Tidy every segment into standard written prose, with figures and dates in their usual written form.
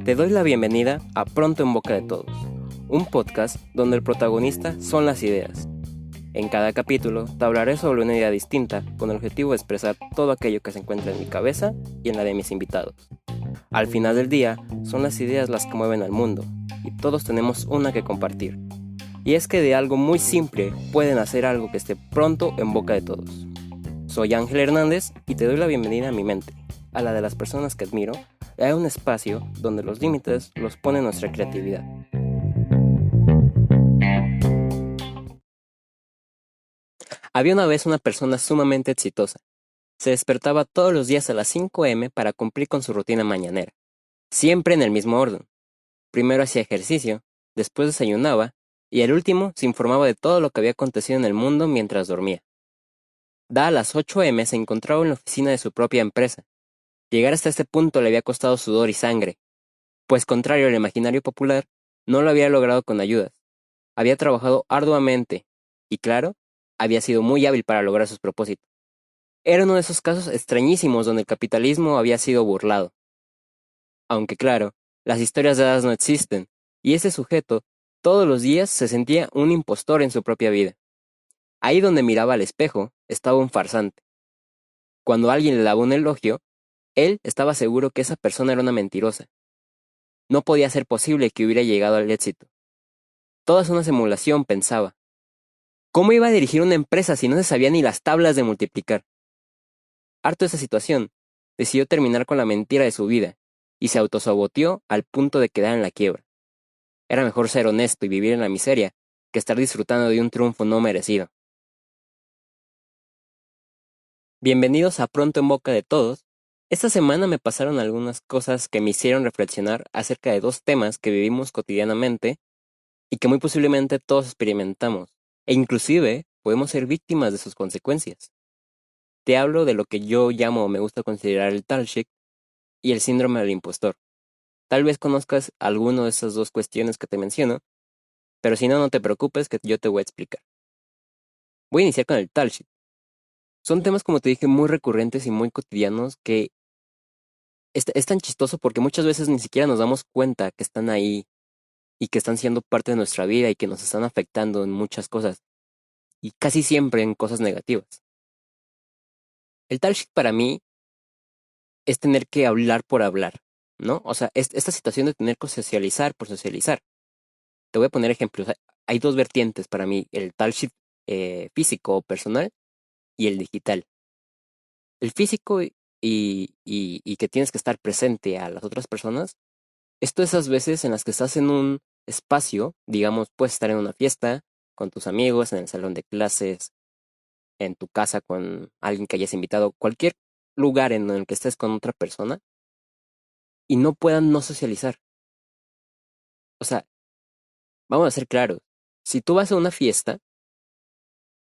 Te doy la bienvenida a Pronto en Boca de Todos, un podcast donde el protagonista son las ideas. En cada capítulo te hablaré sobre una idea distinta con el objetivo de expresar todo aquello que se encuentra en mi cabeza y en la de mis invitados. Al final del día, son las ideas las que mueven al mundo y todos tenemos una que compartir. Y es que de algo muy simple pueden hacer algo que esté pronto en boca de todos. Soy Ángel Hernández y te doy la bienvenida a mi mente, a la de las personas que admiro, y a un espacio donde los límites los pone nuestra creatividad. Había una vez una persona sumamente exitosa. Se despertaba todos los días a las 5 a.m. para cumplir con su rutina mañanera, siempre en el mismo orden. Primero hacía ejercicio, después desayunaba, y al último se informaba de todo lo que había acontecido en el mundo mientras dormía. A las 8 a.m. se encontraba en la oficina de su propia empresa. Llegar hasta este punto le había costado sudor y sangre, pues contrario al imaginario popular, no lo había logrado con ayudas. Había trabajado arduamente y, claro, había sido muy hábil para lograr sus propósitos. Era uno de esos casos extrañísimos donde el capitalismo había sido burlado. Aunque claro, las historias de hadas no existen, y ese sujeto todos los días se sentía un impostor en su propia vida. Ahí donde miraba al espejo estaba un farsante. Cuando alguien le daba un elogio, él estaba seguro que esa persona era una mentirosa. No podía ser posible que hubiera llegado al éxito. Toda es una simulación, pensaba. ¿Cómo iba a dirigir una empresa si no se sabía ni las tablas de multiplicar? Harto de esa situación, decidió terminar con la mentira de su vida, y se autosaboteó al punto de quedar en la quiebra. Era mejor ser honesto y vivir en la miseria que estar disfrutando de un triunfo no merecido. Bienvenidos a Pronto en Boca de Todos. Esta semana me pasaron algunas cosas que me hicieron reflexionar acerca de dos temas que vivimos cotidianamente y que muy posiblemente todos experimentamos, e inclusive podemos ser víctimas de sus consecuencias. Te hablo de lo que yo llamo o me gusta considerar el talshik y el síndrome del impostor. Tal vez conozcas alguno de esas dos cuestiones que te menciono, pero si no, no te preocupes que yo te voy a explicar. Voy a iniciar con el talshik. Son temas, como te dije, muy recurrentes y muy cotidianos que es tan chistoso porque muchas veces ni siquiera nos damos cuenta que están ahí y que están siendo parte de nuestra vida y que nos están afectando en muchas cosas, y casi siempre en cosas negativas. El talshik para mí es tener que hablar por hablar, ¿no? O sea, esta situación de tener que socializar por socializar. Te voy a poner ejemplos. Hay dos vertientes para mí, el talshik físico o personal y el digital. El físico y que tienes que estar presente a las otras personas, esto esas veces en las que estás en un espacio, digamos, puedes estar en una fiesta con tus amigos, en el salón de clases, en tu casa con alguien que hayas invitado, cualquier lugar en el que estés con otra persona y no puedan no socializar. O sea, vamos a ser claros. Si tú vas a una fiesta,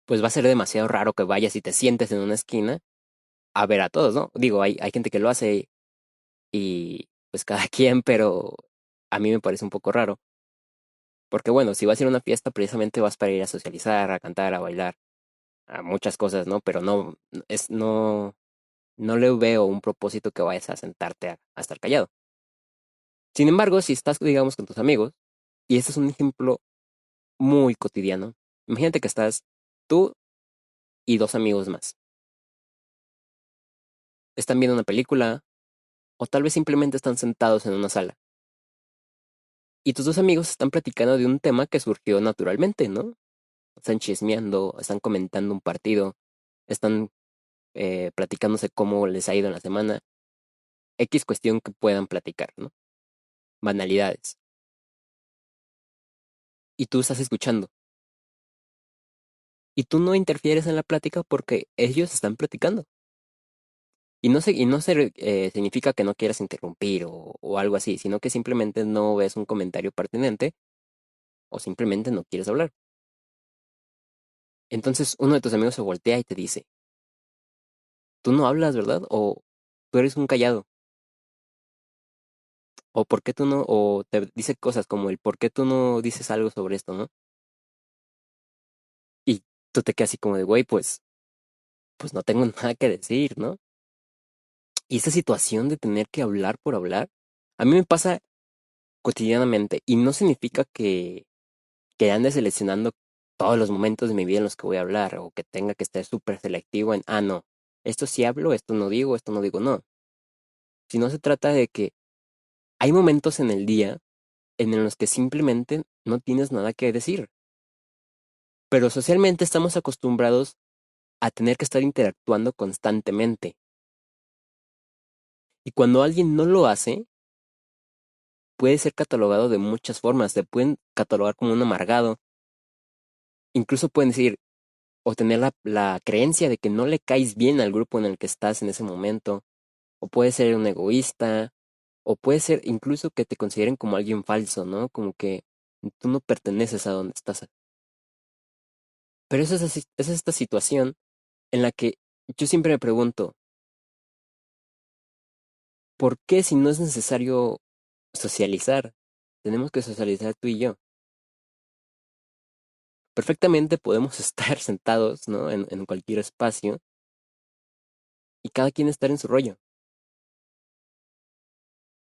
pues va a ser demasiado raro que vayas y te sientes en una esquina a ver a todos, ¿no? Digo, hay gente que lo hace y pues cada quien, pero a mí me parece un poco raro. Porque bueno, si vas a ir a una fiesta, precisamente vas para ir a socializar, a cantar, a bailar, a muchas cosas, ¿no? Pero no le veo un propósito que vayas a sentarte a estar callado. Sin embargo, si estás, digamos, con tus amigos, y este es un ejemplo muy cotidiano, imagínate que estás tú y dos amigos más. Están viendo una película, o tal vez simplemente están sentados en una sala. Y tus dos amigos están platicando de un tema que surgió naturalmente, ¿no? Están chismeando, están comentando un partido, están platicándose cómo les ha ido en la semana. X cuestión que puedan platicar, ¿no? Banalidades. Y tú estás escuchando. Y tú no interfieres en la plática porque ellos están platicando. Y no significa que no quieras interrumpir o algo así, sino que simplemente no ves un comentario pertinente o simplemente no quieres hablar. Entonces uno de tus amigos se voltea y te dice, tú no hablas, ¿verdad? O tú eres un callado. O por qué tú no, o te dice cosas como el por qué tú no dices algo sobre esto, ¿no? Y tú te quedas así como de, güey, pues no tengo nada que decir, ¿no? Y esta situación de tener que hablar por hablar, a mí me pasa cotidianamente. Y no significa que ande seleccionando todos los momentos de mi vida en los que voy a hablar o que tenga que estar súper selectivo en, no, esto sí hablo, esto no digo, no. Sino se trata de que hay momentos en el día en los que simplemente no tienes nada que decir. Pero socialmente estamos acostumbrados a tener que estar interactuando constantemente. Y cuando alguien no lo hace, puede ser catalogado de muchas formas. Te pueden catalogar como un amargado. Incluso pueden decir o tener la creencia de que no le caes bien al grupo en el que estás en ese momento. O puede ser un egoísta. O puede ser incluso que te consideren como alguien falso, ¿no? Como que tú no perteneces a donde estás. Pero es esta situación en la que yo siempre me pregunto, ¿por qué si no es necesario socializar? Tenemos que socializar tú y yo. Perfectamente podemos estar sentados, ¿no? En cualquier espacio y cada quien estar en su rollo.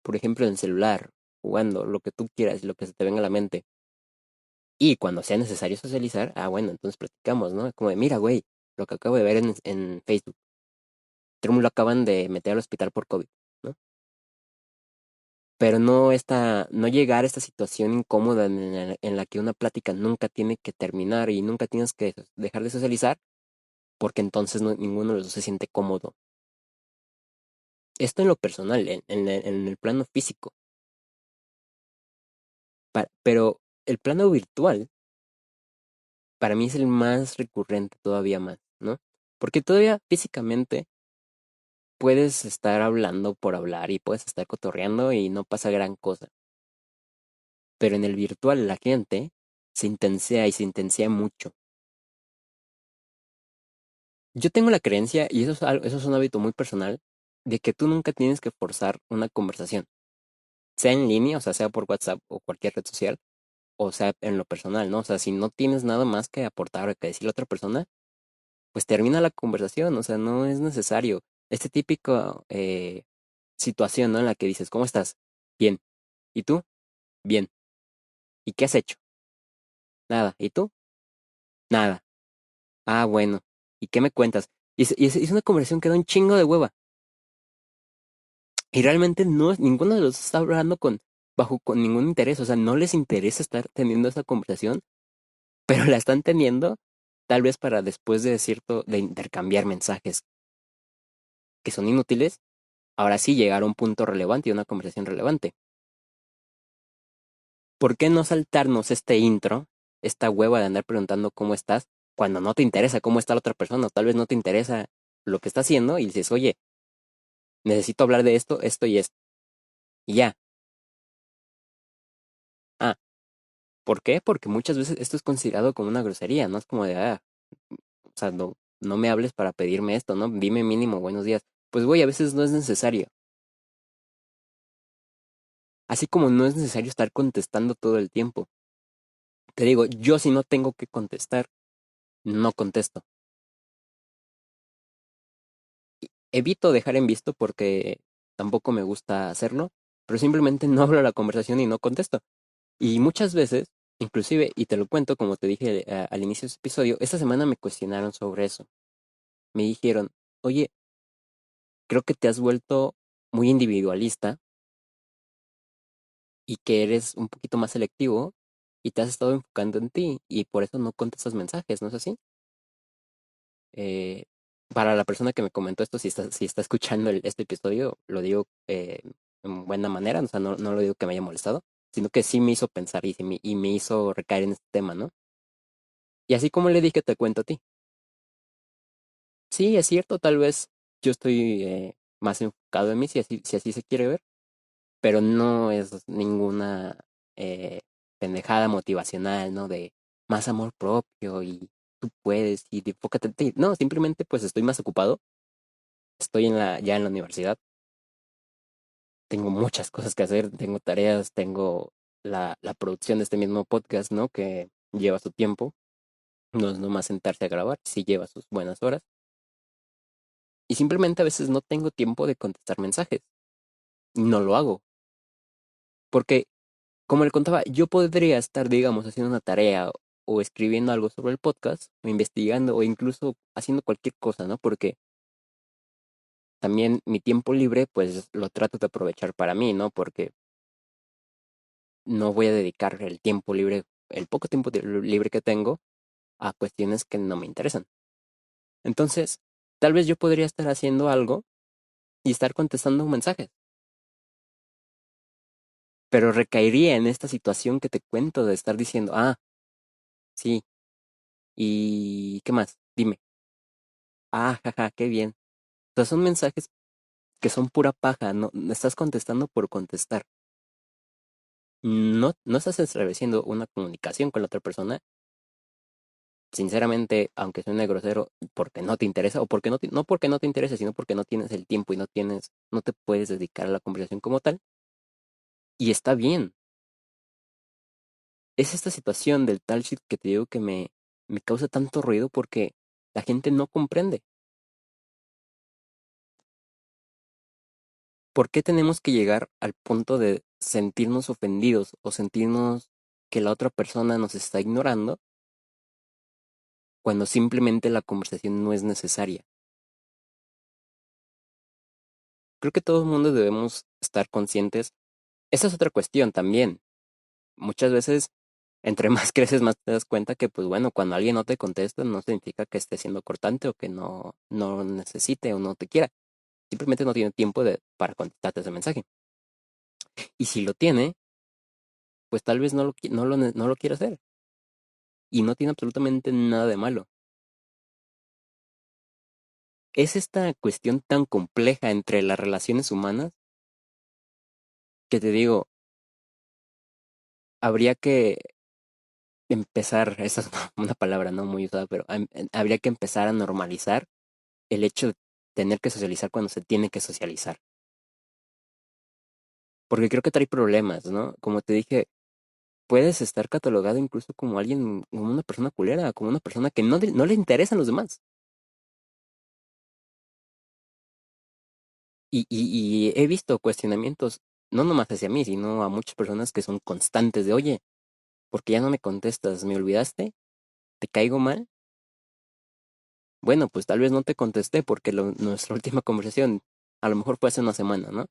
Por ejemplo, en el celular, jugando, lo que tú quieras, lo que se te venga a la mente. Y cuando sea necesario socializar, bueno, entonces platicamos, ¿no? Como de, mira, güey, lo que acabo de ver en Facebook. Trump lo acaban de meter al hospital por COVID, ¿no? Pero no llegar a esta situación incómoda en la que una plática nunca tiene que terminar y nunca tienes que dejar de socializar, porque entonces ninguno de los dos se siente cómodo. Esto en lo personal, en el plano físico. Pero el plano virtual, para mí es el más recurrente todavía más, ¿no? Porque todavía físicamente puedes estar hablando por hablar y puedes estar cotorreando y no pasa gran cosa. Pero en el virtual la gente se intensea y se intensea mucho. Yo tengo la creencia, y eso es un hábito muy personal, de que tú nunca tienes que forzar una conversación, sea en línea, o sea por WhatsApp o cualquier red social, o sea en lo personal, ¿no? O sea, si no tienes nada más que aportar o que decirle a otra persona, pues termina la conversación, o sea, no es necesario. Este típico situación, ¿no? En la que dices, ¿cómo estás? Bien. ¿Y tú? Bien. ¿Y qué has hecho? Nada. ¿Y tú? Nada. Bueno. ¿Y qué me cuentas? Y es una conversación que da un chingo de hueva. Y realmente ninguno de los dos está hablando con ningún interés. O sea, no les interesa estar teniendo esa conversación, pero la están teniendo tal vez para después de de intercambiar mensajes que son inútiles, ahora sí llegar a un punto relevante y una conversación relevante. ¿Por qué no saltarnos este intro, esta hueva de andar preguntando cómo estás, cuando no te interesa cómo está la otra persona, o tal vez no te interesa lo que está haciendo y dices, oye, necesito hablar de esto, esto y esto. Y ya. Ah, ¿Por qué? Porque muchas veces esto es considerado como una grosería, ¿no? Es como de, o sea, no me hables para pedirme esto, ¿no? Dime mínimo buenos días. Pues güey, a veces no es necesario. Así como no es necesario estar contestando todo el tiempo. Te digo, yo si no tengo que contestar, no contesto. Evito dejar en visto porque tampoco me gusta hacerlo, pero simplemente no abro la conversación y no contesto. Y muchas veces, inclusive, y te lo cuento como te dije al inicio de este episodio, esta semana me cuestionaron sobre eso. Me dijeron, oye, creo que te has vuelto muy individualista y que eres un poquito más selectivo y te has estado enfocando en ti y por eso no contestas mensajes, ¿no es así? Eh, para la persona que me comentó esto, si está escuchando este episodio, lo digo en buena manera, o sea, no lo digo que me haya molestado, sino que sí me hizo pensar y me hizo recaer en este tema, ¿no? Y así como le dije, te cuento a ti. Sí, es cierto, tal vez yo estoy más enfocado en mí, si así se quiere ver, pero no es ninguna pendejada motivacional, ¿no? De más amor propio y tú puedes y enfócate en ti. No, simplemente pues estoy más ocupado, estoy ya en la universidad, tengo muchas cosas que hacer, tengo tareas, tengo la producción de este mismo podcast, ¿no? Que lleva su tiempo, no es nomás sentarse a grabar, sí lleva sus buenas horas. Y simplemente a veces no tengo tiempo de contestar mensajes. No lo hago. Porque como le contaba, yo podría estar, digamos, haciendo una tarea o escribiendo algo sobre el podcast, o investigando, o incluso haciendo cualquier cosa, ¿no? Porque también mi tiempo libre, pues lo trato de aprovechar para mí, ¿no? Porque no voy a dedicar el tiempo libre, el poco tiempo libre que tengo, a cuestiones que no me interesan. Entonces, tal vez yo podría estar haciendo algo y estar contestando mensajes, pero recaería en esta situación que te cuento de estar diciendo, ah, sí, ¿y qué más? Dime, ah, jaja, qué bien. O sea, son mensajes que son pura paja, no estás contestando por contestar. No estás estableciendo una comunicación con la otra persona. Sinceramente, aunque suene grosero, porque no te interesa, o porque no porque no te interesa, sino porque no tienes el tiempo y no te puedes dedicar a la conversación como tal. Y está bien. Es esta situación del tal shit que te digo que me causa tanto ruido porque la gente no comprende. ¿Por qué tenemos que llegar al punto de sentirnos ofendidos o sentirnos que la otra persona nos está ignorando cuando simplemente la conversación no es necesaria? Creo que todo el mundo debemos estar conscientes. Esa es otra cuestión también. Muchas veces, entre más creces, más te das cuenta que, pues bueno, cuando alguien no te contesta, no significa que esté siendo cortante o que no necesite o no te quiera. Simplemente no tiene tiempo para contestarte ese mensaje. Y si lo tiene, pues tal vez no lo quiera hacer. Y no tiene absolutamente nada de malo. Es esta cuestión tan compleja entre las relaciones humanas que te digo, habría que empezar, esa es una palabra no muy usada, pero habría que empezar a normalizar el hecho de tener que socializar cuando se tiene que socializar. Porque creo que trae problemas, ¿no? Como te dije, puedes estar catalogado incluso como alguien, como una persona culera, como una persona que no le interesan los demás. Y he visto cuestionamientos, no nomás hacia mí, sino a muchas personas que son constantes de, oye, ¿por qué ya no me contestas? ¿Me olvidaste? ¿Te caigo mal? Bueno, pues tal vez no te contesté porque nuestra última conversación a lo mejor fue hace una semana, ¿no?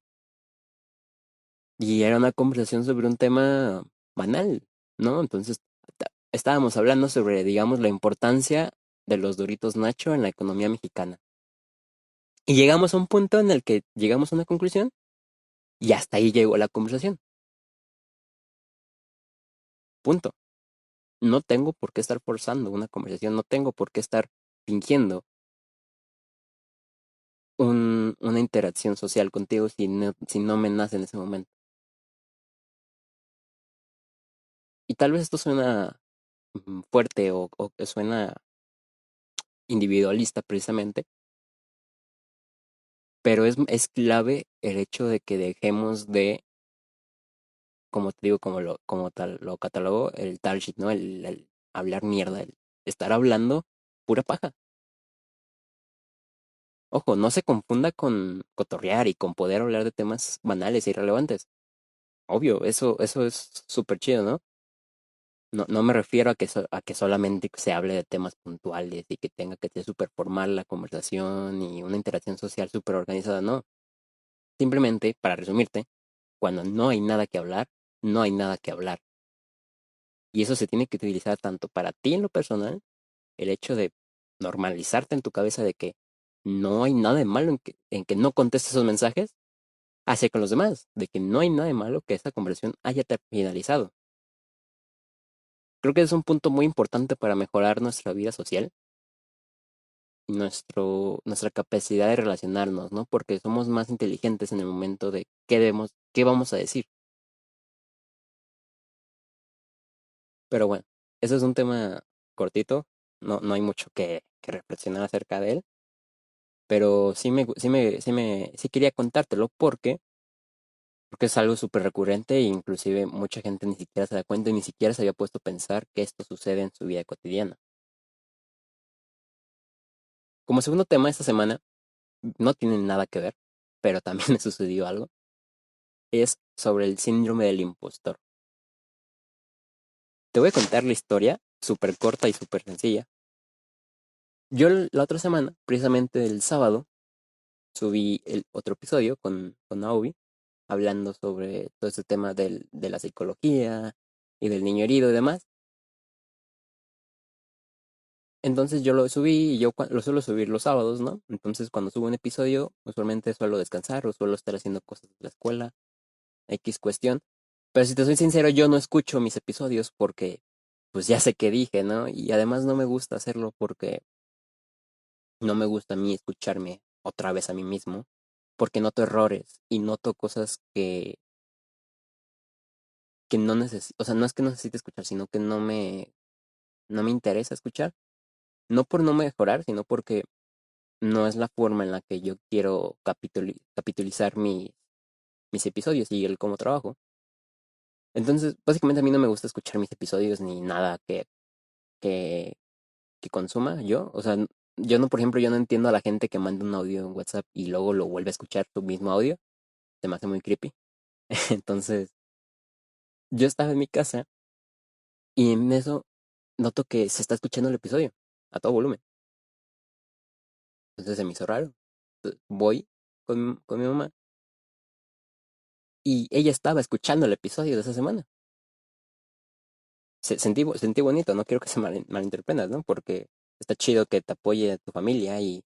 Y era una conversación sobre un tema banal, ¿no? Entonces, estábamos hablando sobre, digamos, la importancia de los Doritos Nacho en la economía mexicana. Y llegamos a un punto en el que llegamos a una conclusión y hasta ahí llegó la conversación. Punto. No tengo por qué estar forzando una conversación, no tengo por qué estar fingiendo una interacción social contigo si no me nace en ese momento. Y tal vez esto suena fuerte o que suena individualista precisamente, pero es clave el hecho de que dejemos de, como te digo, como tal lo catalogo, el tal shit, ¿no? El hablar mierda, el estar hablando pura paja. Ojo, no se confunda con cotorrear y con poder hablar de temas banales e irrelevantes. Obvio, eso es súper chido, ¿no? No me refiero a que solamente se hable de temas puntuales y que tenga que ser súper formal la conversación y una interacción social súper organizada, no. Simplemente, para resumirte, cuando no hay nada que hablar, no hay nada que hablar. Y eso se tiene que utilizar tanto para ti en lo personal, el hecho de normalizarte en tu cabeza de que no hay nada de malo en que no contestes esos mensajes, hacia con los demás, de que no hay nada de malo que esta conversación haya finalizado. Creo que es un punto muy importante para mejorar nuestra vida social y nuestra capacidad de relacionarnos, ¿no? Porque somos más inteligentes en el momento de qué vamos a decir. Pero bueno, ese es un tema cortito, no hay mucho que reflexionar acerca de él, pero sí quería contártelo porque es algo súper recurrente e inclusive mucha gente ni siquiera se da cuenta y ni siquiera se había puesto a pensar que esto sucede en su vida cotidiana. Como segundo tema esta semana, no tiene nada que ver, pero también me sucedió algo, es sobre el síndrome del impostor. Te voy a contar la historia, súper corta y súper sencilla. Yo la otra semana, precisamente el sábado, subí el otro episodio con Naomi, hablando sobre todo ese tema de la psicología y del niño herido y demás. Entonces yo lo subí y yo lo suelo subir los sábados, ¿no? Entonces cuando subo un episodio, usualmente suelo descansar o suelo estar haciendo cosas de la escuela, X cuestión. Pero si te soy sincero, yo no escucho mis episodios porque pues ya sé qué dije, ¿no? Y además no me gusta hacerlo porque no me gusta a mí escucharme otra vez a mí mismo, porque noto errores y noto cosas que no necesito, o sea, no es que no necesite escuchar, sino que no me interesa escuchar. No por no mejorar, sino porque no es la forma en la que yo quiero capitalizar mis episodios y el cómo trabajo. Entonces, básicamente a mí no me gusta escuchar mis episodios ni nada que, que consuma yo. O sea, yo no, por ejemplo, yo no entiendo a la gente que manda un audio en WhatsApp y luego lo vuelve a escuchar tu mismo audio. Se me hace muy creepy. Entonces, yo estaba en mi casa y en eso noto que se está escuchando el episodio a todo volumen. Entonces se me hizo raro. Voy con mi mamá y ella estaba escuchando el episodio de esa semana. Sentí bonito, no quiero que se malinterpretes, ¿no? Porque está chido que te apoye tu familia y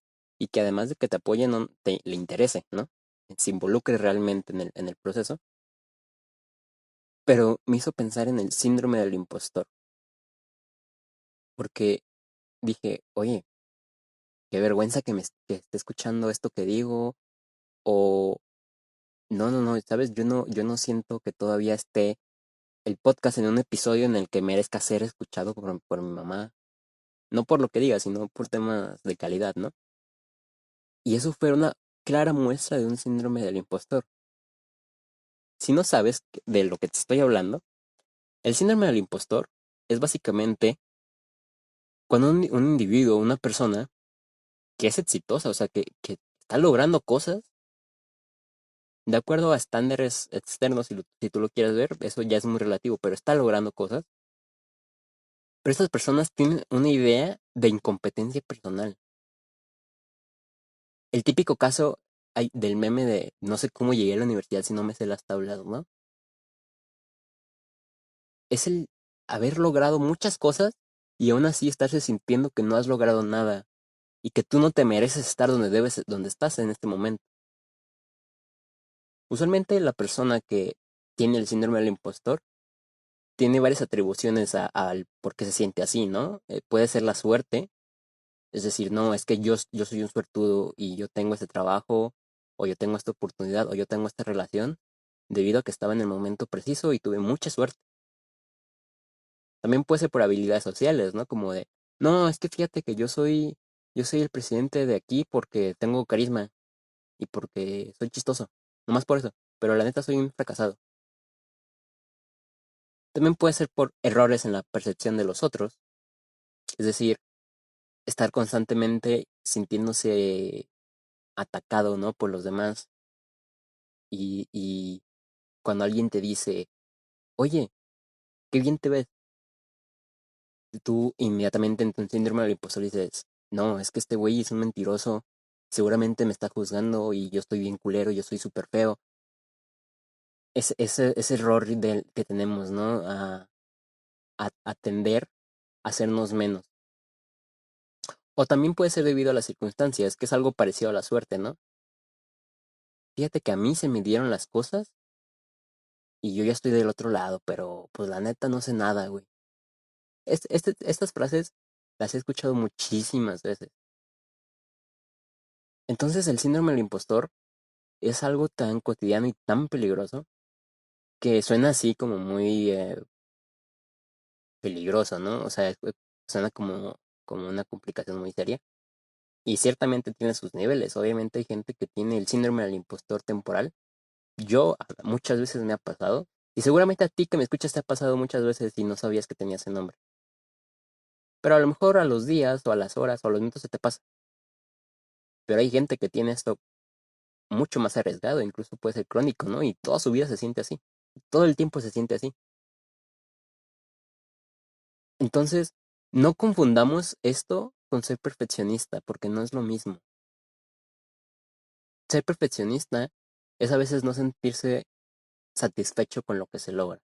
que además de que te apoye, no le interese, ¿no? Se involucre realmente en el proceso. Pero me hizo pensar en el síndrome del impostor, porque dije, oye, qué vergüenza que esté escuchando esto que digo, o no, no, no, ¿sabes? Yo no siento que todavía esté el podcast en un episodio en el que merezca ser escuchado por mi mamá. No por lo que diga, sino por temas de calidad, ¿no? Y eso fue una clara muestra de un síndrome del impostor. Si no sabes de lo que te estoy hablando, el síndrome del impostor es básicamente cuando un individuo, una persona que es exitosa, o sea, que está logrando cosas de acuerdo a estándares externos, si tú lo quieres ver, eso ya es muy relativo, pero está logrando cosas. Pero estas personas tienen una idea de incompetencia personal. El típico caso del meme de no sé cómo llegué a la universidad si no me sé las tablas, ¿no? Es el haber logrado muchas cosas y aún así estarse sintiendo que no has logrado nada y que tú no te mereces estar donde estás en este momento. Usualmente la persona que tiene el síndrome del impostor tiene varias atribuciones al por qué se siente así, ¿no? Puede ser la suerte, es decir, no, es que yo soy un suertudo y yo tengo este trabajo, o yo tengo esta oportunidad, o yo tengo esta relación, debido a que estaba en el momento preciso y tuve mucha suerte. También puede ser por habilidades sociales, ¿no? Como de, no, es que fíjate que yo soy el presidente de aquí porque tengo carisma y porque soy chistoso, nomás por eso, pero la neta soy un fracasado. También puede ser por errores en la percepción de los otros, es decir, estar constantemente sintiéndose atacado, ¿no? Por los demás y cuando alguien te dice, oye, qué bien te ves, tú inmediatamente en tu síndrome del impostor dices, no, es que este güey es un mentiroso, seguramente me está juzgando y yo estoy bien culero, yo soy súper feo. Ese error que tenemos, ¿no? A tender a hacernos menos. O también puede ser debido a las circunstancias, que es algo parecido a la suerte, ¿no? Fíjate que a mí se me dieron las cosas y yo ya estoy del otro lado, pero pues la neta no sé nada, güey. Estas frases las he escuchado muchísimas veces. Entonces el síndrome del impostor es algo tan cotidiano y tan peligroso que suena así como muy peligroso, ¿no? O sea, suena como una complicación muy seria. Y ciertamente tiene sus niveles. Obviamente hay gente que tiene el síndrome del impostor temporal. Yo muchas veces me ha pasado. Y seguramente a ti que me escuchas te ha pasado muchas veces y no sabías que tenías ese nombre. Pero a lo mejor a los días o a las horas o a los minutos se te pasa. Pero hay gente que tiene esto mucho más arriesgado, incluso puede ser crónico, ¿no? Y toda su vida se siente así. Todo el tiempo se siente así. Entonces, no confundamos esto con ser perfeccionista, porque no es lo mismo. Ser perfeccionista es a veces no sentirse satisfecho con lo que se logra,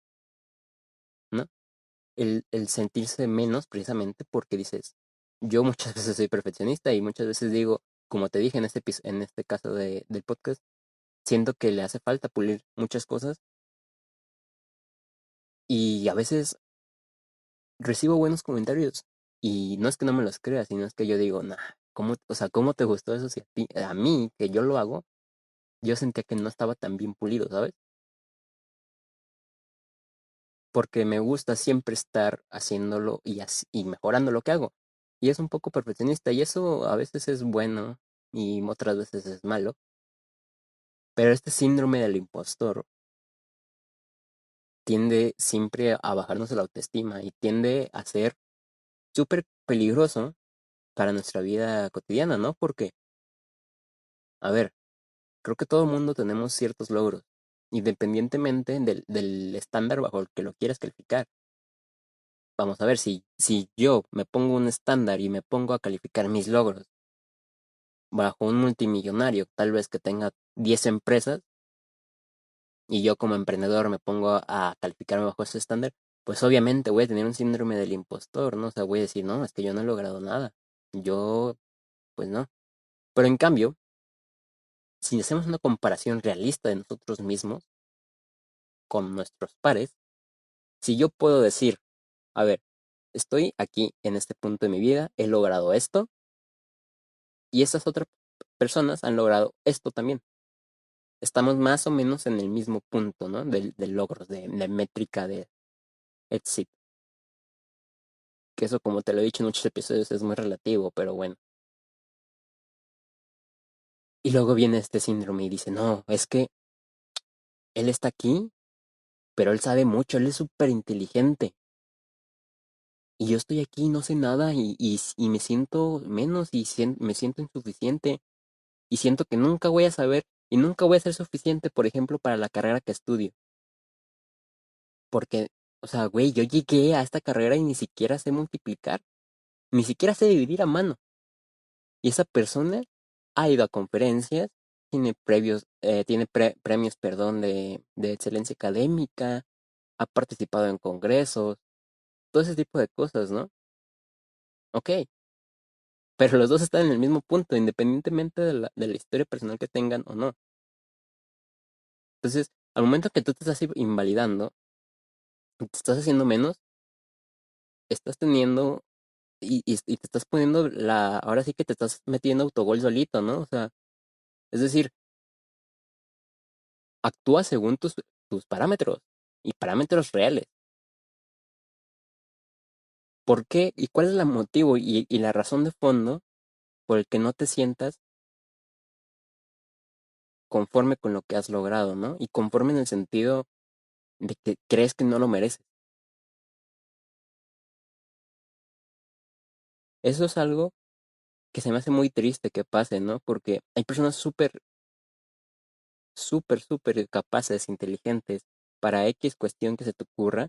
¿no? El sentirse menos precisamente porque dices, yo muchas veces soy perfeccionista y muchas veces digo, como te dije en este caso del podcast, siento que le hace falta pulir muchas cosas y a veces recibo buenos comentarios y no es que no me los crea, sino es que yo digo, nah, o sea, ¿cómo te gustó eso si a mí, que yo lo hago, yo sentía que no estaba tan bien pulido, ¿sabes? Porque me gusta siempre estar haciéndolo y mejorando lo que hago. Y es un poco perfeccionista y eso a veces es bueno y otras veces es malo. Pero este síndrome del impostor tiende siempre a bajarnos la autoestima y tiende a ser súper peligroso para nuestra vida cotidiana, ¿no? Porque, a ver, creo que todo el mundo tenemos ciertos logros, independientemente del estándar bajo el que lo quieras calificar. Vamos a ver, si yo me pongo un estándar y me pongo a calificar mis logros bajo un multimillonario, tal vez que tenga 10 empresas, y yo como emprendedor me pongo a calificarme bajo ese estándar, pues obviamente voy a tener un síndrome del impostor, ¿no? O sea, voy a decir, no, es que yo no he logrado nada. Yo, pues no. Pero en cambio, si hacemos una comparación realista de nosotros mismos con nuestros pares, si yo puedo decir, a ver, estoy aquí en este punto de mi vida, he logrado esto, y estas otras personas han logrado esto también. Estamos más o menos en el mismo punto, ¿no? De logros, de métrica de éxito. Que eso, como te lo he dicho en muchos episodios, es muy relativo, pero bueno. Y luego viene este síndrome y dice, no, es que él está aquí, pero él sabe mucho, él es súper inteligente. Y yo estoy aquí, no sé nada y me siento menos y me siento insuficiente. Y siento que nunca voy a saber y nunca voy a ser suficiente, por ejemplo, para la carrera que estudio. Porque, o sea, güey, yo llegué a esta carrera y ni siquiera sé multiplicar, ni siquiera sé dividir a mano. Y esa persona ha ido a conferencias, tiene premios, perdón, de excelencia académica, ha participado en congresos, todo ese tipo de cosas, ¿no? Ok, pero los dos están en el mismo punto, independientemente de la historia personal que tengan o no. Entonces, al momento que tú te estás invalidando, te estás haciendo menos, estás teniendo y te estás poniendo ahora sí que te estás metiendo autogol solito, ¿no? O sea, es decir, actúa según tus parámetros y parámetros reales. ¿Por qué? ¿Y cuál es el motivo y la razón de fondo por el que no te sientas conforme con lo que has logrado, ¿no? Y conforme en el sentido de que crees que no lo mereces. Eso es algo que se me hace muy triste que pase, ¿no? Porque hay personas súper, súper, súper capaces, inteligentes, para X cuestión que se te ocurra,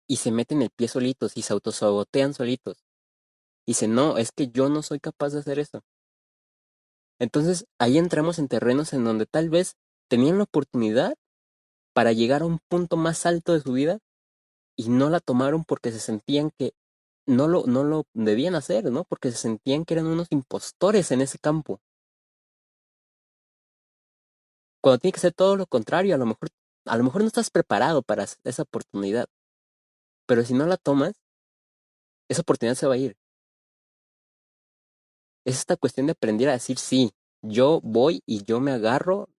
y se meten el pie solitos y se autosabotean solitos. Y dicen, no, es que yo no soy capaz de hacer eso. Entonces ahí entramos en terrenos en donde tal vez tenían la oportunidad para llegar a un punto más alto de su vida y no la tomaron porque se sentían que no lo debían hacer, ¿no? Porque se sentían que eran unos impostores en ese campo. Cuando tiene que ser todo lo contrario, a lo mejor no estás preparado para esa oportunidad, pero si no la tomas, esa oportunidad se va a ir. Es esta cuestión de aprender a decir sí, yo voy y yo me agarro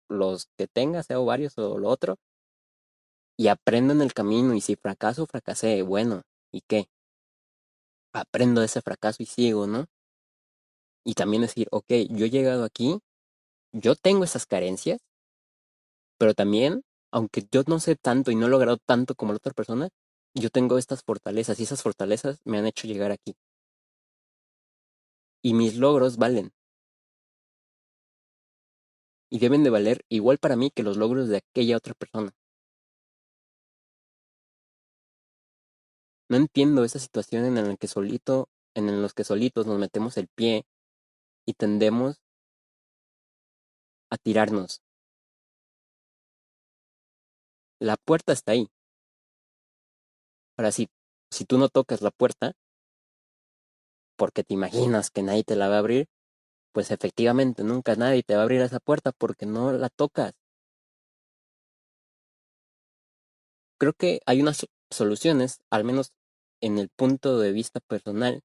los que tenga, sea o varios o lo otro, y aprendo en el camino, y si fracaso, fracasé, bueno, ¿y qué? Aprendo de ese fracaso y sigo, ¿no? Y también decir, ok, yo he llegado aquí, yo tengo esas carencias, pero también, aunque yo no sé tanto y no he logrado tanto como la otra persona, yo tengo estas fortalezas y esas fortalezas me han hecho llegar aquí. Y mis logros valen. Y deben de valer igual para mí que los logros de aquella otra persona. No entiendo esa situación en la que en los que solitos nos metemos el pie y tendemos a tirarnos. La puerta está ahí. Ahora sí, si tú no tocas la puerta, porque te imaginas que nadie te la va a abrir, pues efectivamente nunca nadie te va a abrir esa puerta porque no la tocas. Creo que hay unas soluciones, al menos en el punto de vista personal,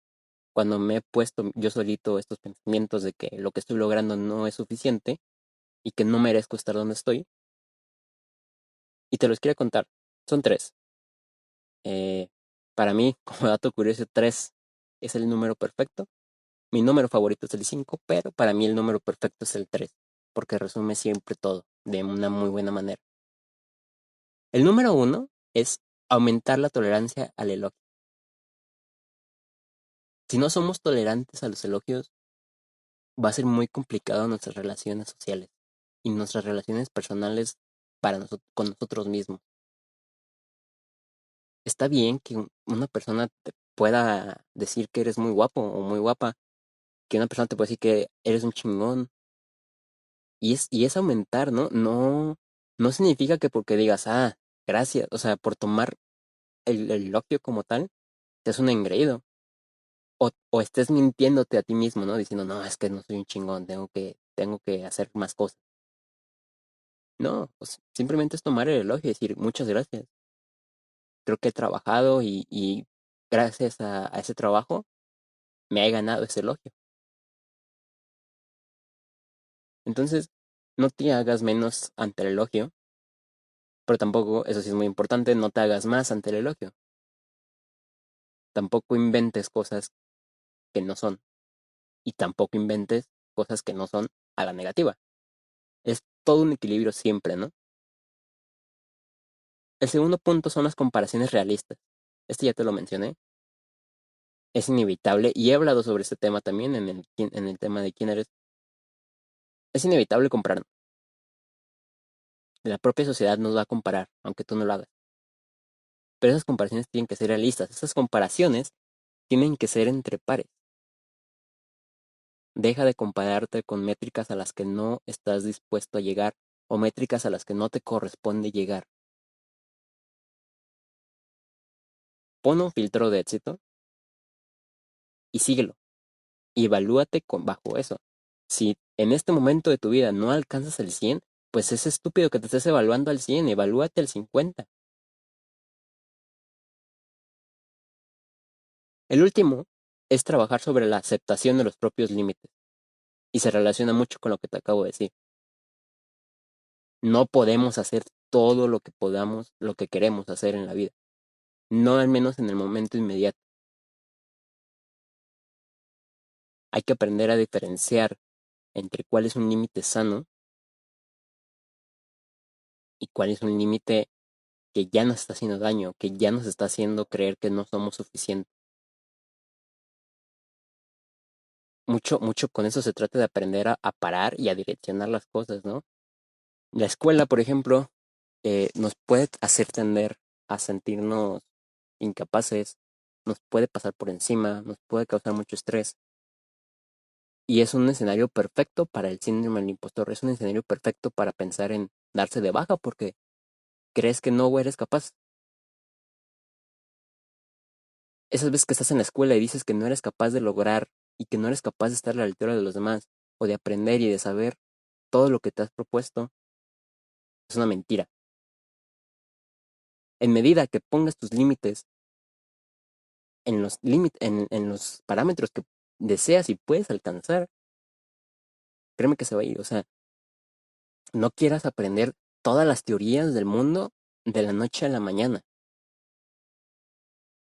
cuando me he puesto yo solito estos pensamientos de que lo que estoy logrando no es suficiente y que no merezco estar donde estoy, y te los quiero contar. Son tres. Eh, para mí, como dato curioso, tres es el número perfecto. Mi número favorito es el 5, pero para mí el número perfecto es el 3, porque resume siempre todo de una muy buena manera. El número uno es aumentar la tolerancia al elogio. Si no somos tolerantes a los elogios, va a ser muy complicado nuestras relaciones sociales y nuestras relaciones personales con nosotros mismos. Está bien que una persona te pueda decir que eres muy guapo o muy guapa, que una persona te puede decir que eres un chingón, y es aumentar, ¿no? No significa que porque digas, gracias, o sea, por tomar el elogio como tal, seas un engreído. O estés mintiéndote a ti mismo, ¿no? Diciendo, no, es que no soy un chingón, tengo que hacer más cosas. No, pues simplemente es tomar el elogio y decir, muchas gracias. Creo que he trabajado y gracias a ese trabajo me he ganado ese elogio. Entonces, no te hagas menos ante el elogio, pero tampoco, eso sí es muy importante, no te hagas más ante el elogio. Tampoco inventes cosas que no son. Y tampoco inventes cosas que no son a la negativa. Es todo un equilibrio siempre, ¿no? El segundo punto son las comparaciones realistas. Este ya te lo mencioné. Es inevitable, y he hablado sobre este tema también en el tema de quién eres. Es inevitable compararnos. La propia sociedad nos va a comparar, aunque tú no lo hagas. Pero esas comparaciones tienen que ser realistas. Esas comparaciones tienen que ser entre pares. Deja de compararte con métricas a las que no estás dispuesto a llegar o métricas a las que no te corresponde llegar. Pon un filtro de éxito y síguelo. Y evalúate bajo eso. Si en este momento de tu vida no alcanzas el 100, pues es estúpido que te estés evaluando al 100, evalúate al 50. El último es trabajar sobre la aceptación de los propios límites y se relaciona mucho con lo que te acabo de decir. No podemos hacer todo lo que podamos, lo que queremos hacer en la vida, no al menos en el momento inmediato. Hay que aprender a diferenciar entre cuál es un límite sano y cuál es un límite que ya nos está haciendo daño, que ya nos está haciendo creer que no somos suficientes. Mucho, mucho con eso se trata de aprender a parar y a direccionar las cosas, ¿no? La escuela, por ejemplo, nos puede hacer tender a sentirnos incapaces, nos puede pasar por encima, nos puede causar mucho estrés. Y es un escenario perfecto para el síndrome del impostor, es un escenario perfecto para pensar en darse de baja porque crees que no eres capaz. Esas veces que estás en la escuela y dices que no eres capaz de lograr y que no eres capaz de estar a la altura de los demás o de aprender y de saber todo lo que te has propuesto, es una mentira. En medida que pongas tus límites en los parámetros que deseas y puedes alcanzar, créeme que se va a ir. O sea, no quieras aprender todas las teorías del mundo de la noche a la mañana.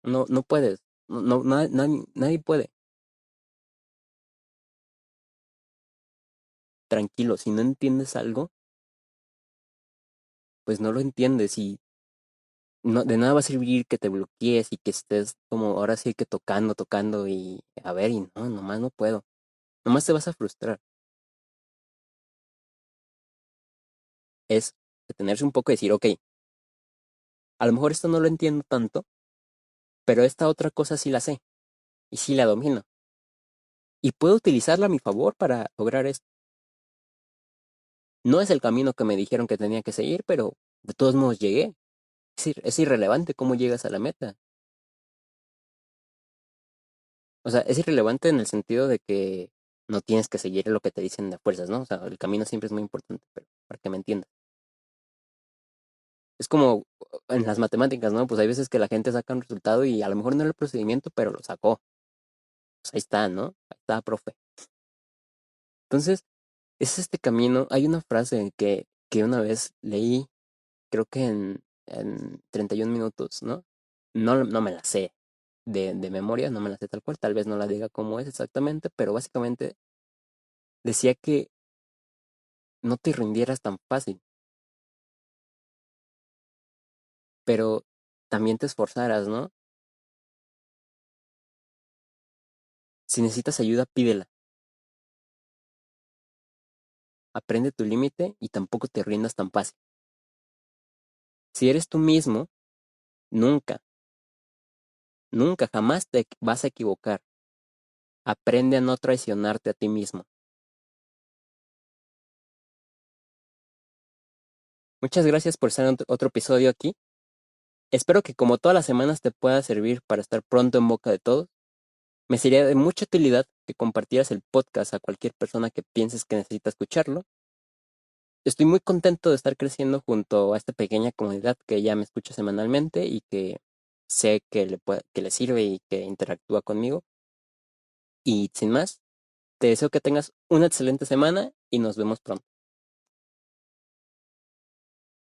No, no puedes. No, no, nadie puede. Tranquilo, si no entiendes algo, pues no lo entiendes y no, de nada va a servir que te bloquees y que estés como ahora sí que tocando, tocando y a ver, y no, nomás no puedo. Nomás te vas a frustrar. Es detenerse un poco y decir, ok, a lo mejor esto no lo entiendo tanto, pero esta otra cosa sí la sé y sí la domino. Y puedo utilizarla a mi favor para lograr esto. No es el camino que me dijeron que tenía que seguir, pero de todos modos llegué. Es irrelevante cómo llegas a la meta. O sea, es irrelevante en el sentido de que no tienes que seguir lo que te dicen de fuerzas, ¿no? O sea, el camino siempre es muy importante, pero para que me entiendas. Es como en las matemáticas, ¿no? Pues hay veces que la gente saca un resultado y a lo mejor no era el procedimiento, pero lo sacó. Pues ahí está, ¿no? Ahí está, profe. Entonces, es este camino. Hay una frase que una vez leí, creo que en 31 minutos, ¿no? No me la sé de memoria, no me la sé tal cual, tal vez no la diga cómo es exactamente, pero básicamente decía que no te rindieras tan fácil, pero también te esforzaras, ¿no? Si necesitas ayuda, pídela. Aprende tu límite y tampoco te rindas tan fácil. Si eres tú mismo, nunca, nunca, jamás te vas a equivocar. Aprende a no traicionarte a ti mismo. Muchas gracias por estar en otro episodio aquí. Espero que como todas las semanas te pueda servir para estar pronto en boca de todos. Me sería de mucha utilidad que compartieras el podcast a cualquier persona que pienses que necesita escucharlo. Estoy muy contento de estar creciendo junto a esta pequeña comunidad que ya me escucha semanalmente y que sé que le sirve y que interactúa conmigo. Y sin más, te deseo que tengas una excelente semana y nos vemos pronto.